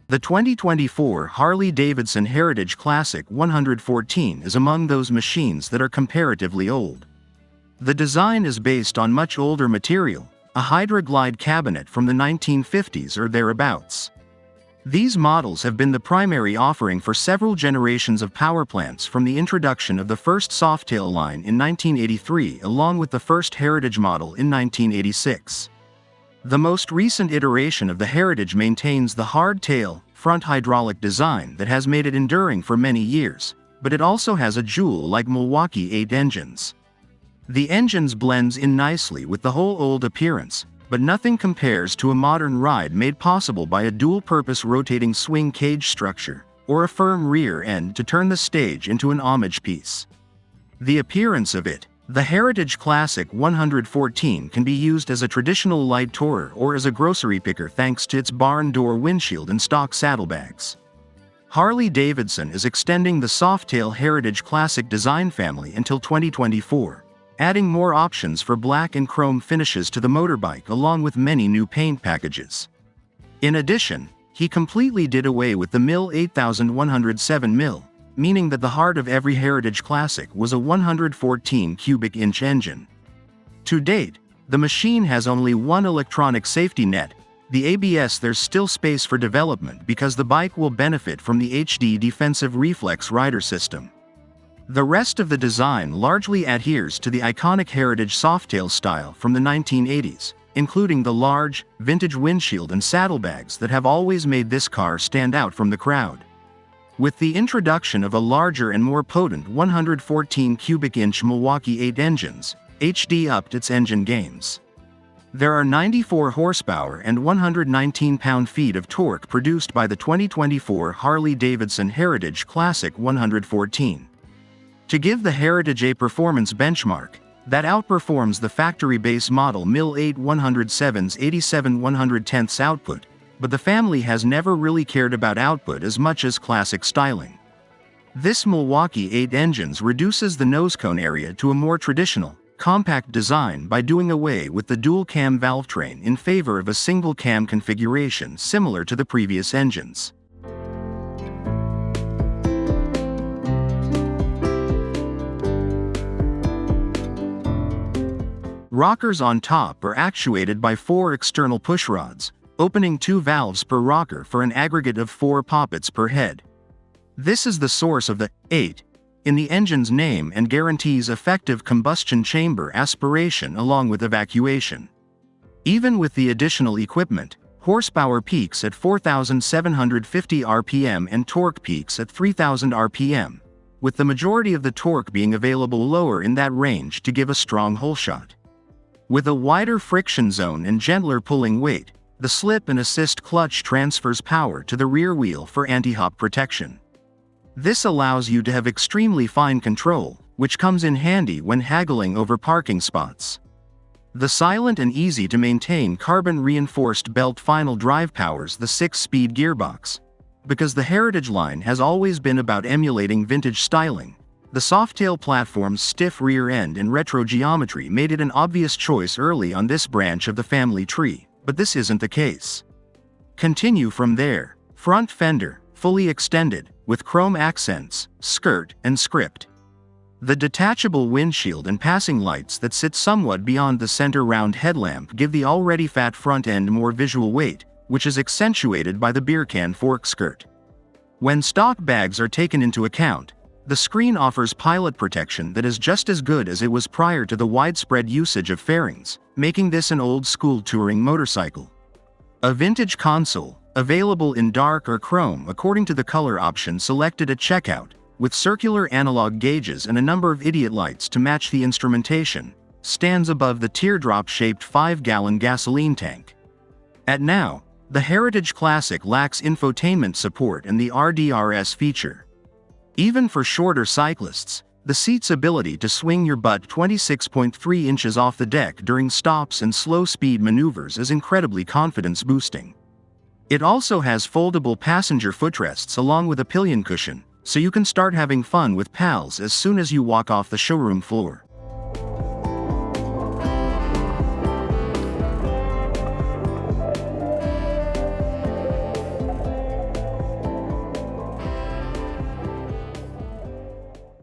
The 2024 Harley Davidson Heritage Classic 114 is among those machines that are comparatively old. The design is based on much older material, a Hydra Glide cabinet from the 1950s or thereabouts. These models have been the primary offering for several generations of power plants from the introduction of the first Softail line in 1983 along with the first Heritage model in 1986. The most recent iteration of the Heritage maintains the hardtail, front hydraulic design that has made it enduring for many years, but it also has a jewel-like Milwaukee-Eight engines. The engines blends in nicely with the whole old appearance, but nothing compares to a modern ride made possible by a dual-purpose rotating swing cage structure, or a firm rear end to turn the stage into an homage piece. The appearance of it, the Heritage Classic 114, can be used as a traditional light tourer or as a grocery picker thanks to its barn door windshield and stock saddlebags. Harley Davidson is extending the Softail Heritage Classic design family until 2024, adding more options for black and chrome finishes to the motorbike along with many new paint packages. In addition, he completely did away with the MIL 8107 mil, meaning that the heart of every Heritage Classic was a 114 cubic inch engine. To date, the machine has only one electronic safety net, the ABS. There's still space for development because the bike will benefit from the HD defensive reflex rider system. The rest of the design largely adheres to the iconic Heritage Softail style from the 1980s, including the large, vintage windshield and saddlebags that have always made this car stand out from the crowd. With the introduction of a larger and more potent 114 cubic inch Milwaukee-Eight engines, HD upped its engine gains. There are 94 horsepower and 119 pound-feet of torque produced by the 2024 Harley Davidson Heritage Classic 114. To give the Heritage a performance benchmark, that outperforms the factory base model MIL 8107's 87/110ths output, but the family has never really cared about output as much as classic styling. This Milwaukee-Eight engines reduces the nose cone area to a more traditional, compact design by doing away with the dual-cam valve train in favor of a single-cam configuration similar to the previous engines. Rockers on top are actuated by 4 external pushrods, opening 2 valves per rocker for an aggregate of 4 poppets per head. This is the source of the 8 in the engine's name and guarantees effective combustion chamber aspiration along with evacuation. Even with the additional equipment, horsepower peaks at 4,750 RPM and torque peaks at 3,000 RPM, with the majority of the torque being available lower in that range to give a strong hole shot. With a wider friction zone and gentler pulling weight, the slip and assist clutch transfers power to the rear wheel for anti-hop protection. This allows you to have extremely fine control, which comes in handy when haggling over parking spots. The silent and easy-to-maintain carbon-reinforced belt final drive powers the 6-speed gearbox. Because the Heritage line has always been about emulating vintage styling, the Softail platform's stiff rear end and retro geometry made it an obvious choice early on this branch of the family tree. But this isn't the case. Continue from there. Front fender, fully extended, with chrome accents, skirt, and script. The detachable windshield and passing lights that sit somewhat beyond the center round headlamp give the already fat front end more visual weight, which is accentuated by the beer can fork skirt. When stock bags are taken into account, the screen offers pilot protection that is just as good as it was prior to the widespread usage of fairings, making this an old-school touring motorcycle. A vintage console, available in dark or chrome according to the color option selected at checkout, with circular analog gauges and a number of idiot lights to match the instrumentation, stands above the teardrop-shaped 5-gallon gasoline tank. At now, The Heritage Classic lacks infotainment support and the RDRS feature. Even for shorter cyclists, the seat's ability to swing your butt 26.3 inches off the deck during stops and slow-speed maneuvers is incredibly confidence-boosting. It also has foldable passenger footrests along with a pillion cushion, so you can start having fun with pals as soon as you walk off the showroom floor.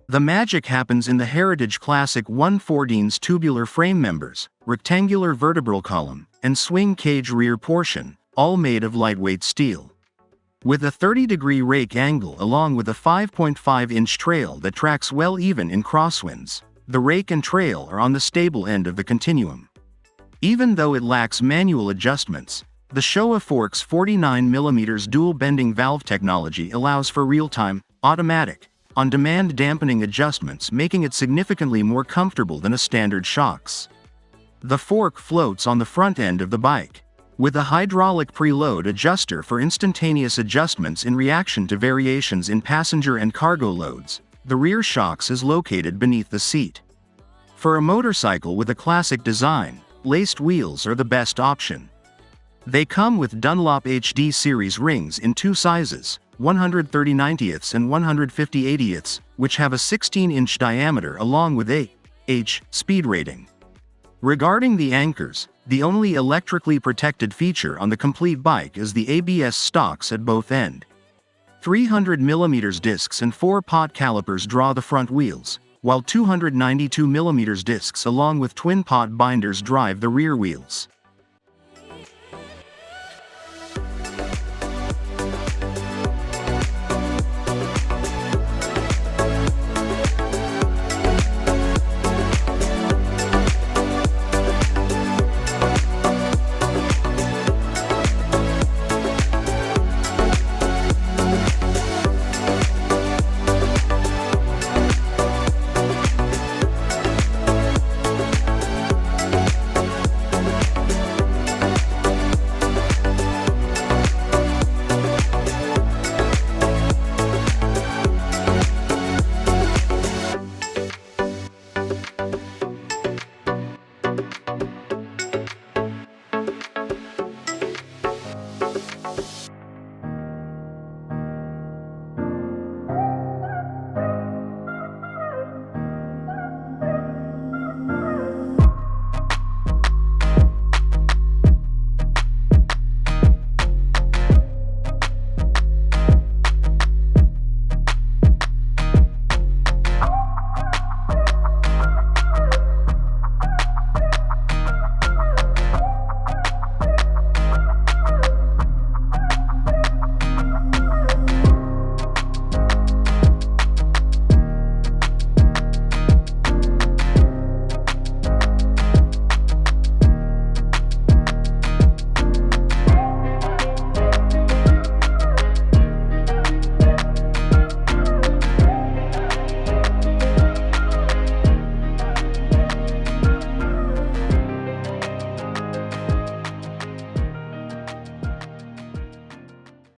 The magic happens in the Heritage Classic 114's tubular frame members, rectangular vertebral column, and swing cage rear portion, all made of lightweight steel. With a 30-degree rake angle along with a 5.5-inch trail that tracks well even in crosswinds, the rake and trail are on the stable end of the continuum. Even though it lacks manual adjustments, the Showa Fork's 49mm dual bending valve technology allows for real-time, automatic, on-demand dampening adjustments, making it significantly more comfortable than a standard shocks. The fork floats on the front end of the bike, with a hydraulic preload adjuster for instantaneous adjustments in reaction to variations in passenger and cargo loads. The rear shocks is located beneath the seat. For a motorcycle with a classic design, laced wheels are the best option. They come with Dunlop HD series rings in two sizes, 130/90ths and 150/80ths, which have a 16-inch diameter along with a H speed rating. Regarding the anchors, the only electrically protected feature on the complete bike is the ABS stocks at both ends. 300mm discs and 4-pot calipers draw the front wheels, while 292mm discs along with twin-pot binders drive the rear wheels.